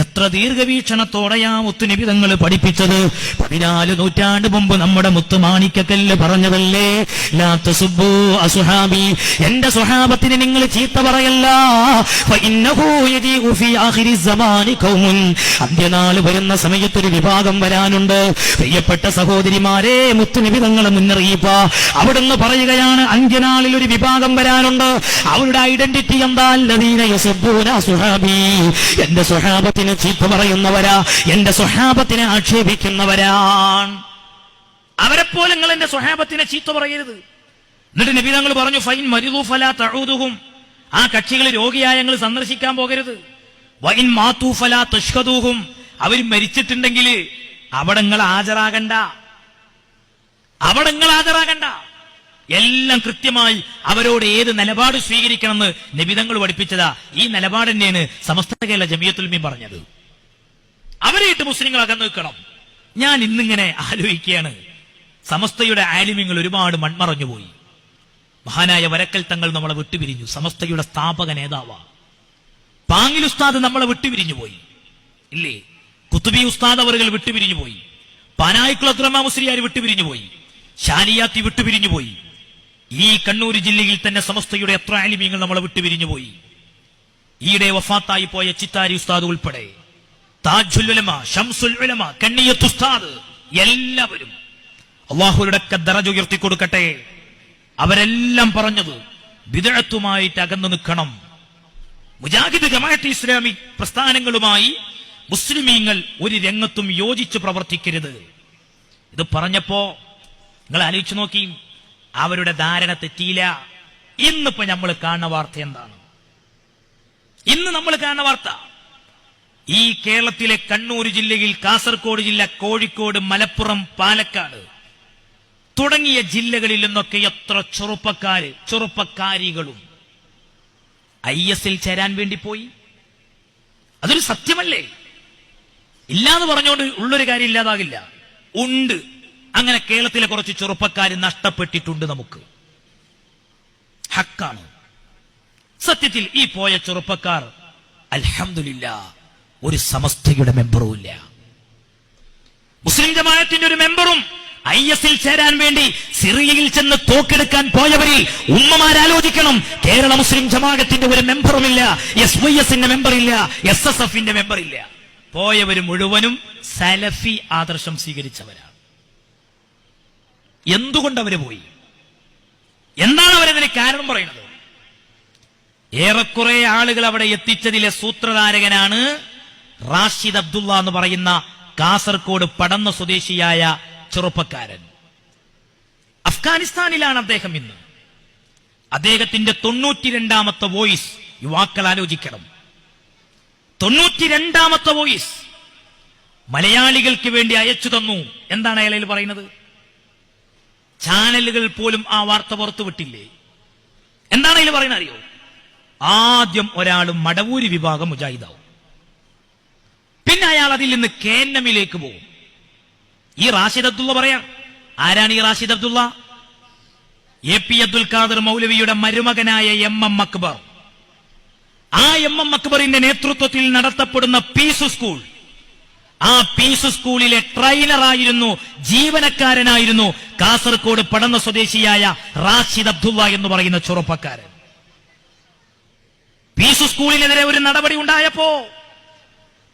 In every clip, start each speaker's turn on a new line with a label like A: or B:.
A: എത്ര ദീർഘവീക്ഷണത്തോടെയാ മുത്തുനബി തങ്ങൾ പഠിപ്പിച്ചത്. 14 നൂറ്റാണ്ട് മുമ്പ് നമ്മുടെ മുത്തുമാണിക്കക്കല്ല് പറഞ്ഞതല്ലേ, ലാ തസുബ്ബു അസ്ഹാബി, എന്റെ സ്വഹാബത്തിനെ നിങ്ങൾ ചീത്ത പറയല്ല. ഫഇന്നഹു യജീഉ ഫീ ആഖിരി സമാനി ഖൗമുൻ, അന്ത്യനാൾ വരുന്ന സമയത്തൊരു വിഭാഗം വരാനുണ്ട്. പ്രിയപ്പെട്ട സഹോദരിമാരെ, മുത്തുനബി തങ്ങളെ മുന്നറിയിപ്പാ. അവിടുന്ന് പറയുകയാണ്, അന്ത്യനാളിൽ ഒരു വിഭാഗം വരാനുണ്ട്. അവരുടെ ഐഡന്റിറ്റി എന്താ? അല്ലദീന യസുബ്ബൂന അസ്ഹാബി, എന്റെ സ്വഹാബത്തിനെ ചീത്ത പറയുന്നവരാ, എന്റെ സ്വഹാബത്തിനെ ആക്ഷേപിക്കുന്നവരാണ്. അവരെപ്പോലെ നിങ്ങൾ എന്റെ സ്വഹാബത്തിനെ ചീത്ത പറയരുത്. എന്നിട്ട് നബി തങ്ങൾ പറഞ്ഞു, ഫൈൻ മരിദു ഫലാ തഊദുഹും, ആ കക്ഷികൾ രോഗിയായ നിങ്ങൾ സന്ദർശിക്കാൻ പോകരുത്. വൈൻ മാതു ഫലാ തഷ്ഹദൂഹും, അവർ മരിച്ചിട്ടുണ്ടെങ്കിൽ അവിടെ നിങ്ങൾ ഹാജരാകണ്ട. എല്ലാം കൃത്യമായി അവരോട് ഏത് നിലപാട് സ്വീകരിക്കണമെന്ന് നബി തങ്ങൾ പഠിപ്പിച്ചതാ. ഈ നിലപാട് തന്നെയാണ് സമസ്ത കേരള ജമിയത്തുൽ ഉലമ പറഞ്ഞത്. അവരെയിട്ട് മുസ്ലിങ്ങൾ അകന്നു നിൽക്കണം. ഞാൻ ഇന്നിങ്ങനെ ആലോചിക്കുകയാണ്, സമസ്തയുടെ ആലിമ്യങ്ങൾ ഒരുപാട് മൺമറഞ്ഞുപോയി. മഹാനായ വരക്കൽ തങ്ങൾ നമ്മളെ വിട്ടുപിരിഞ്ഞു. സമസ്തയുടെ സ്ഥാപക നേതാവാ. പാങ്ങിൽ ഉസ്താദ് നമ്മളെ വിട്ടുപിരിഞ്ഞു പോയി, ഇല്ലേ? കുത്തുബി ഉസ്താദ് അവറുകൾ വിട്ടുപിരിഞ്ഞു പോയി. പാനായിക്കുളത്ത് റഹ്മാ മുസ്ലിയാർ വിട്ടുപിരിഞ്ഞു പോയി. ഷാനിയാത്തി വിട്ടുപിരിഞ്ഞു പോയി. ഈ കണ്ണൂർ ജില്ലയിൽ തന്നെ സമസ്തയുടെ എത്ര ആലിമീങ്ങൾ നമ്മളെ വിട്ടുപിരിഞ്ഞു പോയി. ഈയിടെ വഫാത്തായി പോയ ചിത്താരി ഉസ്താദ് ഉൾപ്പെടെ, താജുൽ ഉലമ, ശംസുൽ ഉലമ, കണ്ണിയത്ത് ഉസ്താദ്, എല്ലാവരും അല്ലാഹുവിന്റെ ദറജ ഉയർത്തി കൊടുക്കട്ടെ. അവരെല്ലാം പറഞ്ഞത് ബിദ്അത്തുമായിട്ട് അകന്നു നിൽക്കണം. മുജാഹിദ് ജമാഅത്ത് ഇസ്ലാമി പ്രസ്ഥാനങ്ങളുമായി മുസ്ലിമീങ്ങൾ ഒരു രംഗത്തും യോജിച്ച് പ്രവർത്തിക്കരുത്. ഇത് പറഞ്ഞപ്പോ നിങ്ങൾ ആലോചിച്ചു നോക്കി, അവരുടെ ധാരണ തെറ്റിയില്ല. ഇന്നിപ്പോ നമ്മൾ കാണുന്ന വാർത്ത എന്താണ്? ഇന്ന് നമ്മൾ കാണുന്ന വാർത്ത, ഈ കേരളത്തിലെ കണ്ണൂർ ജില്ലയിൽ, കാസർഗോഡ് ജില്ല, കോഴിക്കോട്, മലപ്പുറം, പാലക്കാട് തുടങ്ങിയ ജില്ലകളിൽ നിന്നൊക്കെ എത്ര ചെറുപ്പക്കാരികളും IS-ൽ ചേരാൻ വേണ്ടി പോയി. അതൊരു സത്യമല്ലേ? ഇല്ലാന്ന് പറഞ്ഞുകൊണ്ട് ഉള്ളൊരു കാര്യം ഇല്ലാതാകില്ല. ഉണ്ട്. അങ്ങനെ കേരളത്തിലെ കുറച്ച് ചെറുപ്പക്കാർ നഷ്ടപ്പെട്ടിട്ടുണ്ട്. നമുക്ക് ഹക്കാണ്. സത്യത്തിൽ ഈ പോയ ചെറുപ്പക്കാർ അൽഹംദുലില്ലാഹ് ഒരു സമസ്തയുടെ മെമ്പറും ഇല്ല, മുസ്ലിം ജമാഅത്തിന്റെ ഒരു മെമ്പറും. IS-ൽ ചേരാൻ വേണ്ടി സിറിയയിൽ ചെന്ന് തോക്കെടുക്കാൻ പോയവരിൽ ഉമ്മമാരാലോചിക്കണം. കേരള മുസ്ലിം ജമാഅത്തിന്റെ ഒരു മെമ്പറുമില്ല, SYS-ന്റെ മെമ്പറില്ല, SSF-ന്റെ മെമ്പറില്ല. പോയവർ മുഴുവനും സലഫി ആദർശം സ്വീകരിച്ചവരാണ്. എന്തുകൊണ്ട് അവര് പോയി? എന്താണ് അവരതിന് കാരണം പറയുന്നത്? ഏറെക്കുറെ ആളുകൾ അവിടെ എത്തിച്ചതിലെ സൂത്രധാരകനാണ് റാഷിദ് അബ്ദുള്ള എന്ന് പറയുന്ന കാസർഗോഡ് പടന്ന സ്വദേശിയായ ചെറുപ്പക്കാരൻ. അഫ്ഗാനിസ്ഥാനിലാണ് അദ്ദേഹം ഇന്ന്. അദ്ദേഹത്തിന്റെ 92ാമത്തെ വോയിസ് യുവാക്കൾ ആലോചിക്കണം. 92ാമത്തെ വോയിസ് മലയാളികൾക്ക് വേണ്ടി അയച്ചു തന്നു. എന്താണ് അയാൾ പറയുന്നത്? ചാനലുകൾ പോലും ആ വാർത്ത പുറത്തു വിട്ടില്ലേ? എന്താണ് അതിൽ പറയുന്നത് അറിയോ? ആദ്യം ഒരാൾ മടവൂരി വിഭാഗം മുജാഹിദാവും, പിന്നെ അയാൾ അതിൽ നിന്ന് KNM-ലേക്ക് പോകും. ഈ റാഷിദ് അബ്ദുള്ള പറയാം. ആരാണ് ഈ റാഷിദ് അബ്ദുള്ള? AP അബ്ദുൽ ഖാദർ മൗലവിയുടെ മരുമകനായ MM അക്ബർ. ആ MM അക്ബറിന്റെ നേതൃത്വത്തിൽ നടത്തപ്പെടുന്ന പീസ് സ്കൂൾ, ആ പീസ് സ്കൂളിലെ ട്രെയിനറായിരുന്നു, ജീവനക്കാരനായിരുന്നു കാസർഗോഡ് പടന്ന സ്വദേശിയായ റാഷിദ് അബ്ദുള്ള എന്ന് പറയുന്ന ചെറുപ്പക്കാരൻ. പീസ് സ്കൂളിനെതിരെ ഒരു നടപടി ഉണ്ടായപ്പോ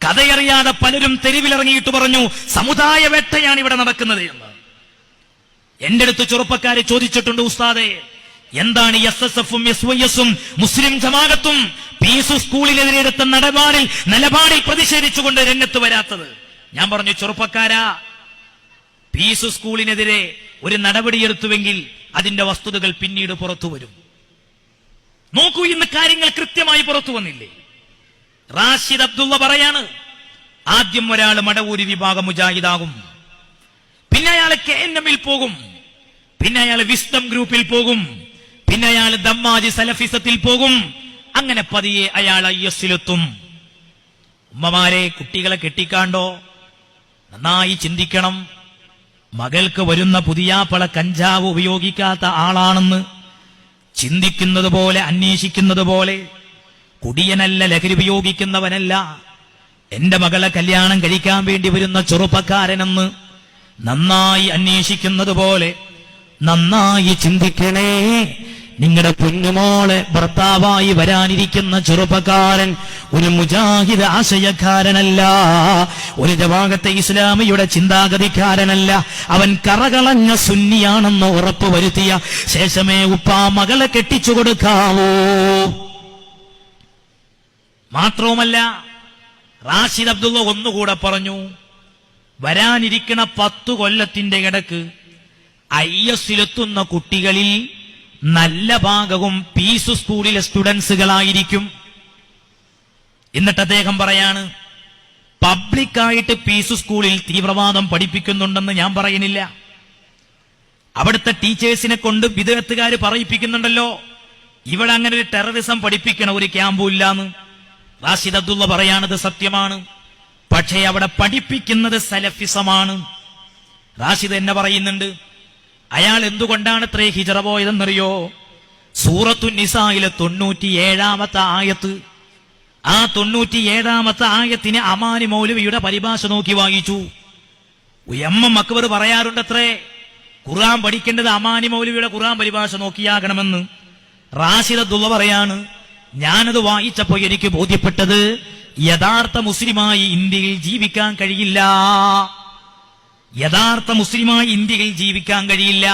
A: കഥയറിയാതെ പലരും തെരുവിലിറങ്ങിയിട്ട് പറഞ്ഞു, സമുദായ വേട്ടയാണ് ഇവിടെ നടക്കുന്നത് എന്ന്. എന്റെ അടുത്ത് ചെറുപ്പക്കാരെ ചോദിച്ചിട്ടുണ്ട്, ഉസ്താദേ, എന്താണ് SSF-ഉം SYS-ഉം മുസ്ലിം ജമാഅത്തും പീസ് സ്കൂളിനെതിരെ എടുത്ത നിലപാടിൽ പ്രതിഷേധിച്ചുകൊണ്ട് രംഗത്ത് വരാത്തത്? ഞാൻ പറഞ്ഞു, ചെറുപ്പക്കാരാ, പീസ് സ്കൂളിനെതിരെ ഒരു നടപടിയെടുത്തുവെങ്കിൽ അതിന്റെ വസ്തുതകൾ പിന്നീട് പുറത്തു വരും. നോക്കൂ, ഇന്ന് കാര്യങ്ങൾ കൃത്യമായി പുറത്തു വന്നില്ലേ? റാഷിദ് അബ്ദുള്ള പറയാണ്, ആദ്യം ഒരാൾ മടവൂരി വിഭാഗം മുജാഹിദാകും, പിന്നെ അയാൾ KNM-ൽ പോകും, പിന്നെ അയാൾ വിസ്ഡം ഗ്രൂപ്പിൽ പോകും, പിന്നെ അയാൾ ദമ്മാജി സലഫിസത്തിൽ പോകും. അങ്ങനെ പതിയെ അയാൾ IS-ലെത്തും. ഉമ്മമാരെ, കുട്ടികളെ കെട്ടിക്കാണ്ടോ നന്നായി ചിന്തിക്കണം. മകൾക്ക് വരുന്ന പുതിയാപ്പള കഞ്ചാവ് ഉപയോഗിക്കാത്ത ആളാണെന്ന് ചിന്തിക്കുന്നത് പോലെ, അന്വേഷിക്കുന്നത് പോലെ, കുടിയനല്ല, ലഹരി ഉപയോഗിക്കുന്നവനല്ല, എന്റെ മകളെ കല്യാണം കഴിക്കാൻ വേണ്ടി വരുന്ന ചെറുപ്പക്കാരനെന്ന് നന്നായി അന്വേഷിക്കുന്നത് പോലെ നന്നായി ചിന്തിക്കണേ. നിങ്ങളുടെ പൊന്നുമോളെ ഭർത്താവായി വരാനിരിക്കുന്ന ചെറുപ്പക്കാരൻ ഒരു മുജാഹിദ് ആശയക്കാരനല്ല, ഒരു ജമാഅത്തെ ഇസ്ലാമിയുടെ ചിന്താഗതിക്കാരനല്ല. അവൻ കറകളഞ്ഞ സുന്നിയാണെന്ന് ഉറപ്പ് വരുത്തിയ ശേഷമേ ഉപ്പാ മകളെ കെട്ടിച്ചു കൊടുക്കാവൂ. മാത്രവുമല്ല, റാഷിദ് അബ്ദുള്ള ഒന്നുകൂടെ പറഞ്ഞു, വരാനിരിക്കുന്ന 10 കൊല്ലത്തിന്റെ ഇടക്ക് IS-ലെത്തുന്ന കുട്ടികളിൽ നല്ല ഭാഗവും പീസ് സ്കൂളിലെ സ്റ്റുഡൻസുകളായിരിക്കും. എന്നിട്ട് അദ്ദേഹം പറയാണ്, പബ്ലിക്കായിട്ട് പീസ് സ്കൂളിൽ തീവ്രവാദം പഠിപ്പിക്കുന്നുണ്ടെന്ന് ഞാൻ പറയുന്നില്ല. അവിടുത്തെ ടീച്ചേഴ്സിനെ കൊണ്ട് വിദഗ്ധക്കാർ പറയിപ്പിക്കുന്നുണ്ടല്ലോ, ഇവിടെ അങ്ങനെ ഒരു ടെററിസം പഠിപ്പിക്കണ ഒരു ക്യാമ്പും ഇല്ലാന്ന്. റാഷിദ് അബ്ദുള്ള പറയാണത് സത്യമാണ്, പക്ഷേ അവിടെ പഠിപ്പിക്കുന്നത് സലഫിസമാണ്. റാഷിദ് എന്നെ പറയുന്നുണ്ട്, അയാൾ എന്തുകൊണ്ടാണ് ഇത്രേ ഹിജറ പോയതെന്നറിയോ? സൂറത്തു നിസായിലെ 97-ാമത്തെ ആയത്ത്, ആ 97-ാമത്തെ ആയത്തിന് അമാനി മൗലവിയുടെ പരിഭാഷ നോക്കി വായിച്ചു. എം അക്ബർ പറയാറുണ്ടത്രേ, ഖുർആൻ പഠിക്കേണ്ടത് അമാനി മൗലവിയുടെ ഖുർആൻ പരിഭാഷ നോക്കിയാകണമെന്ന്. റാഷിദ് അബ്ദുള്ള പറയാണ്, ഞാനത് വായിച്ചപ്പോ എനിക്ക് ബോധ്യപ്പെട്ടത് യഥാർത്ഥ മുസ്ലിമായി ഇന്ത്യയിൽ ജീവിക്കാൻ കഴിയില്ല, യഥാർത്ഥ മുസ്ലിമായി ഇന്ത്യയിൽ ജീവിക്കാൻ കഴിയില്ല.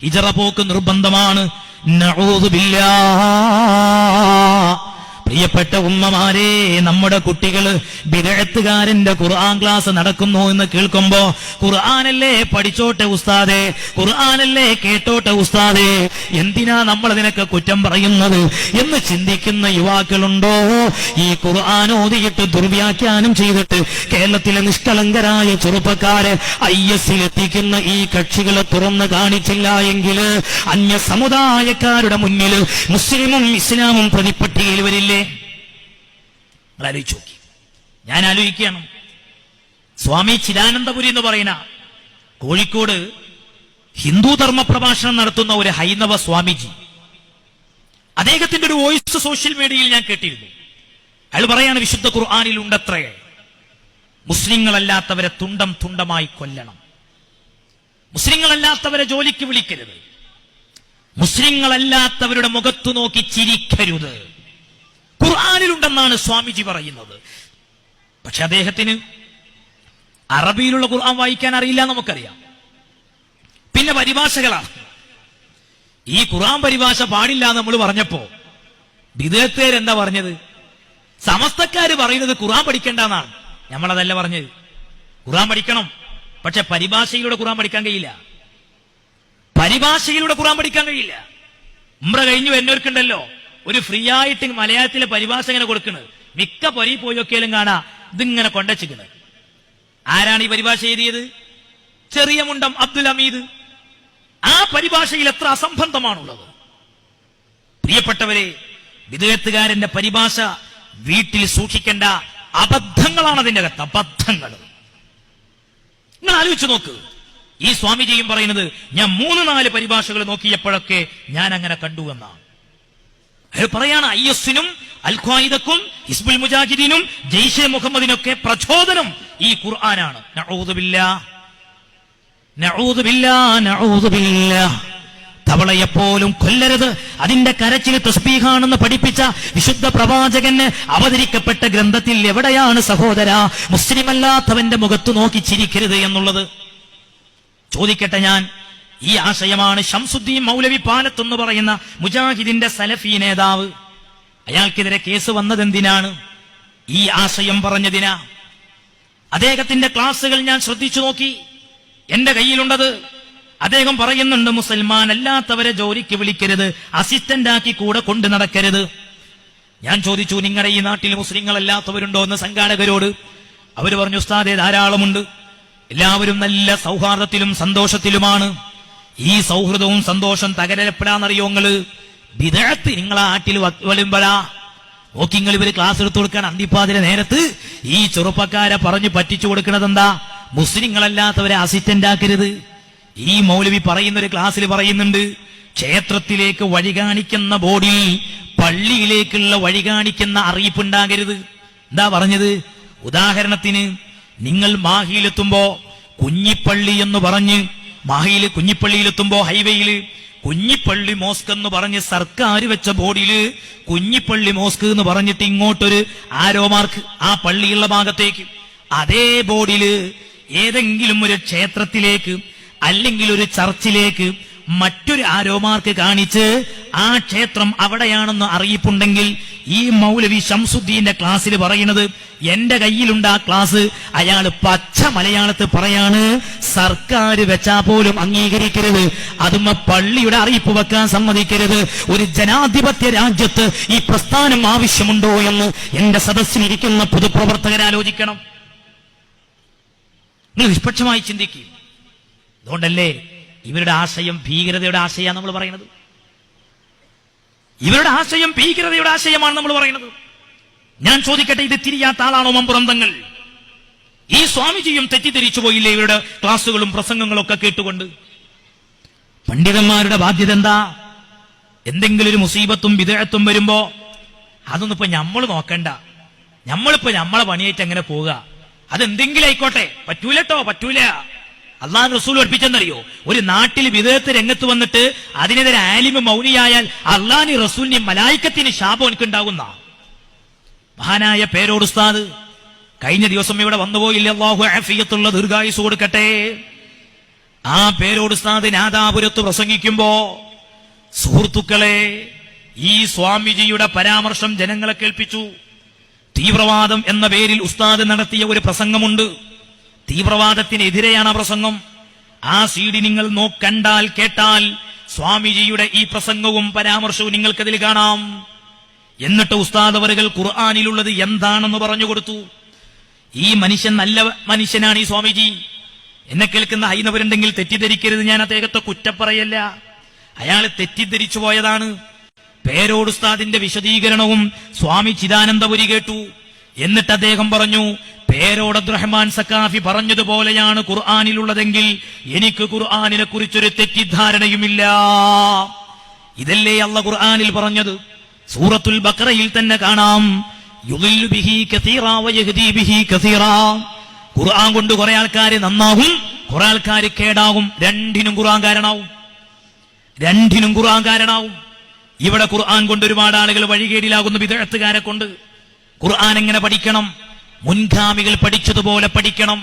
A: ഹിജറ പോക്ക് നിർബന്ധമാണ്. നഊദു ബില്ലാഹ്. പ്രിയപ്പെട്ട ഉമ്മമാരെ, നമ്മുടെ കുട്ടികള് ബിദഅത്തുകാരന്റെ ഖുർആൻ ക്ലാസ് നടക്കുന്നു എന്ന് കേൾക്കുമ്പോ ഖുർആനല്ലേ പഠിച്ചോട്ടെ ഉസ്താദേ, ഖുർആനല്ലേ കേട്ടോട്ടെ ഉസ്താദേ, എന്തിനാ നമ്മൾ അതിനൊക്കെ കുറ്റം പറയുന്നത് എന്ന് ചിന്തിക്കുന്ന യുവാക്കളുണ്ടോ? ഈ ഖുർആൻ ഓതിയിട്ട് ദുർവ്യാഖ്യാനം ചെയ്തിട്ട് കേരളത്തിലെ നിഷ്കളങ്കരായ ചെറുപ്പക്കാരെ IS-ലെത്തിക്കുന്ന ഈ കക്ഷികളെ തുറന്ന് കാണിച്ചില്ല എങ്കിൽ അന്യ സമുദായക്കാരുടെ മുന്നിൽ മുസ്ലിമും ഇസ്ലാമും പ്രതിപ്പട്ടികയിൽ വരില്ലേ? ആലോചിച്ച് നോക്കി. ഞാൻ ആലോചിക്കുകയാണ്, സ്വാമി ചിദാനന്ദപുരി എന്ന് പറയുന്ന കോഴിക്കോട് ഹിന്ദു ധർമ്മ പ്രഭാഷണം നടത്തുന്ന ഒരു ഹൈന്ദവ സ്വാമിജി, അദ്ദേഹത്തിന്റെ ഒരു വോയിസ് സോഷ്യൽ മീഡിയയിൽ ഞാൻ കേട്ടിരുന്നു. അയാൾ പറയാണ്, വിശുദ്ധ ഖുർആനിൽ ഉണ്ടത്രേ മുസ്ലിങ്ങളല്ലാത്തവരെ തുണ്ടം തുണ്ടമായി കൊല്ലണം, മുസ്ലിങ്ങളല്ലാത്തവരെ ജോലിക്ക് വിളിക്കരുത്, മുസ്ലിങ്ങളല്ലാത്തവരുടെ മുഖത്തു നോക്കി ചിരിക്കരുത്. ഖുർആനിലുണ്ടെന്നാണ് സ്വാമിജി പറയുന്നത്. പക്ഷെ അദ്ദേഹത്തിന് അറബിയിലുള്ള ഖുർആൻ വായിക്കാൻ അറിയില്ല, നമുക്കറിയാം. പിന്നെ പരിഭാഷകളാണ്. ഈ ഖുർആൻ പരിഭാഷ പാടില്ല നമ്മൾ പറഞ്ഞപ്പോ ബിദഅത്തുകാരെന്താ പറഞ്ഞത്? സമസ്തക്കാര് പറയുന്നത് ഖുർആൻ പഠിക്കേണ്ടെന്നാണ്. നമ്മളതല്ല പറഞ്ഞത്, ഖുർആൻ പഠിക്കണം, പക്ഷെ പരിഭാഷയിലൂടെ ഖുർആൻ പഠിക്കാൻ കഴിയില്ല. പരിഭാഷയിലൂടെ ഖുർആൻ പഠിക്കാൻ കഴിയില്ല. ഉംറ കഴിഞ്ഞു വരുന്നവർക്കുണ്ടല്ലോ ഒരു ഫ്രീ ആയിട്ട് മലയാളത്തിലെ പരിഭാഷ ഇങ്ങനെ കൊടുക്കുന്നത്. മിക്ക പൊരി പോയൊക്കെയാലും കാണാ ഇതിങ്ങനെ കൊണ്ടച്ചിക്കണ്. ആരാണ് ഈ പരിഭാഷ എഴുതിയത്? ചെറിയ മുണ്ടം അബ്ദുൽ ഹമീദ്. ആ പരിഭാഷയിൽ എത്ര അസംബന്ധമാണുള്ളത്. പ്രിയപ്പെട്ടവരെ, വിദഗ്ധകാരന്റെ പരിഭാഷ വീട്ടിൽ സൂക്ഷിക്കേണ്ട അബദ്ധങ്ങളാണ് അതിന്റെ അകത്ത്, അബദ്ധങ്ങൾ. നിങ്ങൾ ആലോചിച്ച് നോക്ക്. ഈ സ്വാമിജിയും പറയുന്നത് ഞാൻ 3-4 പരിഭാഷകൾ നോക്കിയപ്പോഴൊക്കെ ഞാൻ അങ്ങനെ കണ്ടു എന്നാണ്. അയാൾ പറയാണ്, IS-നും അൽ ഖ്വായിദക്കും ഹിസ്ബുൽ മുജാഹിദീനും ജയ്ഷെ മുഹമ്മദിനൊക്കെ പ്രചോദനം ഈ ഖുർആനാണ്. നഊദു ബില്ലാഹ്, നഊദു ബില്ലാഹ്, നഊദു ബില്ലാഹ്. തവളയെപ്പോലും കൊല്ലരുത്, അതിന്റെ കരച്ചിൽ തസ്ബീഹാണെന്ന് പഠിപ്പിച്ച വിശുദ്ധ പ്രവാചകന് അവതരിക്കപ്പെട്ട ഗ്രന്ഥത്തിൽ എവിടെയാണ് സഹോദര മുസ്ലിമല്ലാത്തവന്റെ മുഖത്തു നോക്കി ചിരിക്കരുത് എന്നുള്ളത്? ചോദിക്കട്ടെ ഞാൻ, ഈ ആശയമാണ് ശംസുദ്ദീൻ മൗലവി പാലത്ത് എന്ന് പറയുന്ന മുജാഹിദിന്റെ സലഫി നേതാവ്. അയാൾക്കെതിരെ കേസ് വന്നതെന്തിനാണ്? ഈ ആശയം പറഞ്ഞതിനാ. അദ്ദേഹത്തിന്റെ ക്ലാസുകൾ ഞാൻ ശ്രദ്ധിച്ചു നോക്കി, എന്റെ കയ്യിലുണ്ടത്. അദ്ദേഹം പറയുന്നുണ്ട്, മുസൽമാൻ അല്ലാത്തവരെ ജോലിക്ക് വിളിക്കരുത്, അസിസ്റ്റന്റ് ആക്കി കൂടെ കൊണ്ടു നടക്കരുത്. ഞാൻ ചോദിച്ചു, നിങ്ങളുടെ ഈ നാട്ടിൽ മുസ്ലിങ്ങളല്ലാത്തവരുണ്ടോ എന്ന് സംഘാടകരോട്. അവര് പറഞ്ഞു, ഉസ്താദേ ധാരാളമുണ്ട്, എല്ലാവരും നല്ല സൗഹാർദ്ദത്തിലും സന്തോഷത്തിലുമാണ്. ഈ സൗഹൃദവും സന്തോഷം തകരപ്പെടാന്നറിയോ നിങ്ങള്? ബിദഅത്ത് നിങ്ങളെ നാട്ടിൽ വരുമ്പോഴാ നോക്കിങ്ങൾ ഇവര് ക്ലാസ് എടുത്തു കൊടുക്കാൻ അന്തിപ്പാതിര നേരത്ത് ഈ ചെറുപ്പക്കാരെ പറഞ്ഞു പറ്റിച്ചു കൊടുക്കുന്നത് എന്താ? മുസ്ലിങ്ങളല്ലാത്തവരെ അസിസ്റ്റന്റ് ആക്കരുത്. ഈ മൗലവി പറയുന്നൊരു ക്ലാസ്സിൽ പറയുന്നുണ്ട്, ക്ഷേത്രത്തിലേക്ക് വഴി കാണിക്കുന്ന ബോർഡിൽ പള്ളിയിലേക്കുള്ള വഴി കാണിക്കുന്ന അറിയിപ്പുണ്ടാകരുത്. എന്താ പറഞ്ഞത്? ഉദാഹരണത്തിന് നിങ്ങൾ മാഹിയിലെത്തുമ്പോ കുഞ്ഞിപ്പള്ളി എന്ന് പറഞ്ഞ് മാഹിയില് കുഞ്ഞിപ്പള്ളിയിലെത്തുമ്പോ ഹൈവേയില് കുഞ്ഞിപ്പള്ളി മോസ്ക് എന്ന് പറഞ്ഞ് സർക്കാർ വെച്ച ബോർഡില് കുഞ്ഞിപ്പള്ളി മോസ്ക് എന്ന് പറഞ്ഞിട്ട് ഇങ്ങോട്ടൊരു ആരോ മാർക്ക് ആ പള്ളിയുള്ള ഭാഗത്തേക്ക്, അതേ ബോർഡില് ഏതെങ്കിലും ഒരു ക്ഷേത്രത്തിലേക്ക് അല്ലെങ്കിൽ ഒരു ചർച്ചിലേക്ക് മറ്റൊരു ആരോ മാർക്ക് കാണിച്ച് ആ ക്ഷേത്രം അവിടെയാണെന്ന് അറിയിപ്പുണ്ടെങ്കിൽ ഈ മൗലവി ശംസുദ്ദീന്റെ ക്ലാസ്സിൽ പറയുന്നത്, എന്റെ കയ്യിലുണ്ട് ആ ക്ലാസ്, അയാള് പച്ച മലയാളത്തിൽ പറയാണ്, സർക്കാർ വെച്ചാ പോലും അംഗീകരിക്കരുത്, അതും പള്ളിയുടെ അറിയിപ്പ് വെക്കാൻ സമ്മതിക്കരുത്. ഒരു ജനാധിപത്യ രാജ്യത്ത് ഈ പ്രസ്ഥാനം ആവശ്യമുണ്ടോ എന്ന് എന്റെ സദസ്സിലിരിക്കുന്ന പൊതുപ്രവർത്തകരാലോചിക്കണം. നിങ്ങൾ നിഷ്പക്ഷമായി ചിന്തിക്കുക. അതുകൊണ്ടല്ലേ ഇവരുടെ ആശയം ഭീകരതയുടെ ആശയമാണ് നമ്മൾ പറയുന്നത്. ഇവരുടെ ആശയം ഭീകരതയുടെ ആശയമാണ് നമ്മൾ പറയുന്നത്. ഞാൻ ചോദിക്കട്ടെ, ഇത് തിരിയാത്ത ആളാണോ മമ്പുറം തങ്ങൾ? ഈ സ്വാമിജിയും തെറ്റിദ്ധരിച്ചു പോയില്ലേ ഇവരുടെ ക്ലാസുകളും പ്രസംഗങ്ങളും ഒക്കെ കേട്ടുകൊണ്ട്? പണ്ഡിതന്മാരുടെ ബാധ്യത എന്താ? എന്തെങ്കിലും ഒരു മുസീബത്തും വിദഅത്തും വരുമ്പോ അതൊന്നും ഇപ്പൊ നമ്മൾ നോക്കണ്ട, നമ്മളിപ്പോ നമ്മളെ പണിയായിട്ട് അങ്ങനെ പോവുക, അതെന്തെങ്കിലും ആയിക്കോട്ടെ, പറ്റൂലട്ടോ പറ്റൂല. അള്ളാഹു റസൂൽ പഠിപ്പിച്ചെന്നറിയോ? ഒരു നാട്ടിൽ വിദഅത്ത് രംഗത്ത് വന്നിട്ട് അതിനെതിരെ ആലിമ് മൗനിയായാൽ അള്ളാഹി റസൂലിന് മലായിക്കത്തിന് ശാപം എനിക്കുണ്ടാകുന്ന മഹാനായ പേരോട് ഉസ്താദ് കഴിഞ്ഞ ദിവസം ഇവിടെ വന്നുപോയില്ലേ? അല്ലാഹു ആഫിയത്തുള്ള ദീർഘായുസ് കൊടുക്കട്ടെ. ആ പേരോട് ഉസ്താദ് നാദാപുരത്ത് പ്രസംഗിക്കുമ്പോ, സുഹൃത്തുക്കളെ, ഈ സ്വാമിജിയുടെ പരാമർശം ജനങ്ങളെ കേൾപ്പിച്ചു. തീവ്രവാദം എന്ന പേരിൽ ഉസ്താദ് നടത്തിയ ഒരു പ്രസംഗമുണ്ട്. തീവ്രവാദത്തിനെതിരെയാണ് ആ പ്രസംഗം. ആ സീഡി നിങ്ങൾ കണ്ടാൽ കേട്ടാൽ സ്വാമിജിയുടെ ഈ പ്രസംഗവും പരാമർശവും നിങ്ങൾക്കതിൽ കാണാം. എന്നിട്ട് ഉസ്താദ് അവറുകൾ ഖുർആനിലുള്ളത് എന്താണെന്ന് പറഞ്ഞു കൊടുത്തു. ഈ മനുഷ്യൻ നല്ല മനുഷ്യനാണ് ഈ സ്വാമിജി. എന്നെ കേൾക്കുന്ന ഹൈന്ദവരുണ്ടെങ്കിൽ തെറ്റിദ്ധരിക്കരുത്, ഞാൻ അദ്ദേഹത്തെ കുറ്റപ്പറയല്ല, അയാൾ തെറ്റിദ്ധരിച്ചു പോയതാണ്. പേരോട് ഉസ്താദിന്റെ വിശദീകരണവും സ്വാമി ചിദാനന്ദപുരി കേട്ടു. എന്നിട്ട് അദ്ദേഹം പറഞ്ഞു, പേരോട് അബ്ദുറഹ്മാൻ സഖാഫി പറഞ്ഞതുപോലെയാണ് ഖുർആനിലുള്ളതെങ്കിൽ എനിക്ക് ഖുർആനിനെ കുറിച്ചൊരു തെറ്റിദ്ധാരണയുമില്ല. ഇതല്ലേ അല്ലാഹു ഖുർആനിൽ പറഞ്ഞത്? സൂറത്തുൽ ബഖറയിൽ തന്നെ കാണാം, യുദില്ലു ബിഹി കസീറാ വയഹ്ദി ബിഹി കസീറാ. ഖുർആൻ കൊണ്ട് കുറെ ആൾക്കാര് നന്നാവും, കുറെ ആൾക്കാര് കേടാവും. രണ്ടിനും ഖുർആൻ കാരണാവും. ഇവിടെ ഖുർആൻ കൊണ്ട് ഒരുപാട് ആളുകൾ വഴികേടിലാകുന്നു, ബിദ്അത്തുകാരെ കൊണ്ട്. ഖുർആൻ എങ്ങനെ പഠിക്കണം? മുൻഗാമികൾ പഠിച്ചതുപോലെ പഠിക്കണം.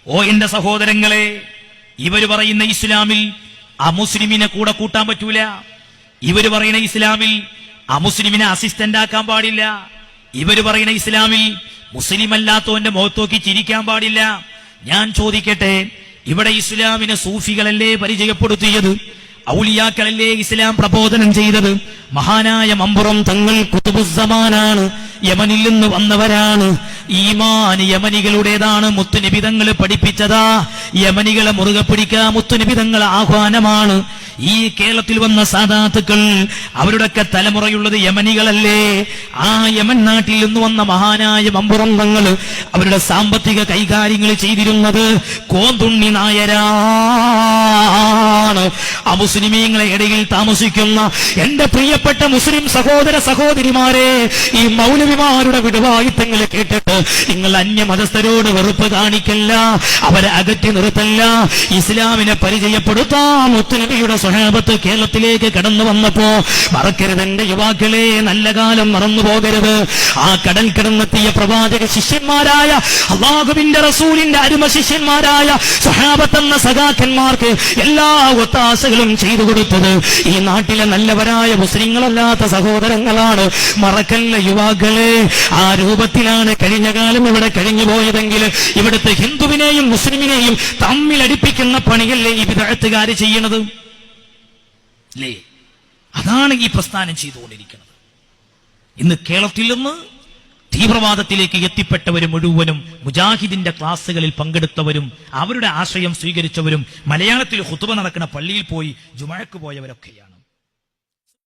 A: ഓ എന്റെ സഹോദരങ്ങളെ, ഇവര് പറയുന്ന ഇസ്ലാമിൽ അമുസ്ലിമിനെ കൂടെ കൂട്ടാൻ പറ്റൂല. ഇവര് പറയുന്ന ഇസ്ലാമിൽ അമുസ്ലിമിനെ അസിസ്റ്റന്റ് ആക്കാൻ പാടില്ല. ഇവര് പറയുന്ന ഇസ്ലാമിൽ മുസ്ലിം അല്ലാത്തവന്റെ മുഖത്തോക്കി ചിരിക്കാൻ പാടില്ല. ഞാൻ ചോദിക്കട്ടെ, ഇവിടെ ഇസ്ലാമിനെ സൂഫികളല്ലേ പരിചയപ്പെടുത്തിയത്? ഔലിയാക്കളല്ലേ ഇസ്ലാം പ്രബോധനം ചെയ്തത്? മഹാനായ മമ്പുറം തങ്ങൾ ഖുതുബുസ്സമാനാണ്, യമനിൽ നിന്ന് വന്നവരാണ്. ഈമാൻ യമനികളുടേതാണ്, മുത്തുനബി തങ്ങൾ പഠിപ്പിച്ചതാ. യമനികളെ മുറുകെ പിടിക്കുക മുത്തുനബി തങ്ങൾ ആഹ്വാനമാണ്. ഈ കേരളത്തിൽ വന്ന സാദാത്തുക്കൾ അവരുടെയൊക്കെ തലമുറയുള്ളത് യമനികളല്ലേ? ആ യമൻ നാട്ടിൽ നിന്ന് വന്ന മഹാനായ മമ്പുറം തങ്ങൾ അവരുടെ സാമ്പത്തിക കൈകാര്യങ്ങൾ ചെയ്തിരുന്നത് കോന്തുണ്ണി നായരാണ്. അമുസ്ലിമീങ്ങളെ ഇടയിൽ താമസിക്കുന്ന എന്റെ പ്രിയപ്പെട്ട മുസ്ലിം സഹോദര സഹോദരിമാരെ, ഈ മൗലവിമാരുടെ വിടുവായുത്തങ്ങൾ കേട്ടിട്ട് നിങ്ങൾ അന്യമതസ്ഥരോട് വെറുപ്പ് കാണിക്കല്ല, അവരെ അകറ്റി നിർത്തല്ല. ഇസ്ലാമിനെ പരിചയപ്പെടുത്താം. മുത്തുനബിയുടെ സ്വഹാബത്ത് കേരളത്തിലേക്ക് കടന്നു വന്നപ്പോ മറക്കരുത് എന്റെ യുവാക്കളെ, നല്ല കാലം മറന്നു പോകരുത്. ആ കടൽ കിടന്നെത്തിയ പ്രവാചക ശിഷ്യന്മാരായ അല്ലാഹുവിന്റെ റസൂലിന്റെ അരുമ ശിഷ്യന്മാരായ സ്വഹാബത്ത് എന്ന സഖാക്കന്മാർക്ക് എല്ലാ ഒത്താശകളും ചെയ്തു കൊടുത്തത് ഈ നാട്ടിലെ നല്ലവരായ മുസ്ലിങ്ങളല്ലാത്ത സഹോദരങ്ങളാണ്. മറക്കല്ല യുവാക്കളെ. ആ രൂപത്തിലാണ് കഴിഞ്ഞ കാലം ഇവിടെ കഴിഞ്ഞു പോയതെങ്കിൽ ഇവിടുത്തെ ഹിന്ദുവിനെയും മുസ്ലിമിനെയും തമ്മിലടിപ്പിക്കുന്ന പണിയല്ലേ ഈ ബിദ്അത്തുകാര് ചെയ്യണത്? അല്ലേ? അതാണ് ഈ പ്രസ്ഥാനം ചെയ്തുകൊണ്ടിരിക്കുന്നത്. ഇന്ന് കേരളത്തിൽ നിന്ന് തീവ്രവാദത്തിലേക്ക് എത്തിപ്പെട്ടവരും മുഴുവനും മുജാഹിദിന്റെ ക്ലാസ്സുകളിൽ പങ്കെടുത്തവരും അവരുടെ ആശയം സ്വീകരിച്ചവരും മലയാളത്തിൽ ഖുതുബ നടക്കുന്ന പള്ളിയിൽ പോയി ജുമുഅക്ക് പോയവരൊക്കെയാണ്.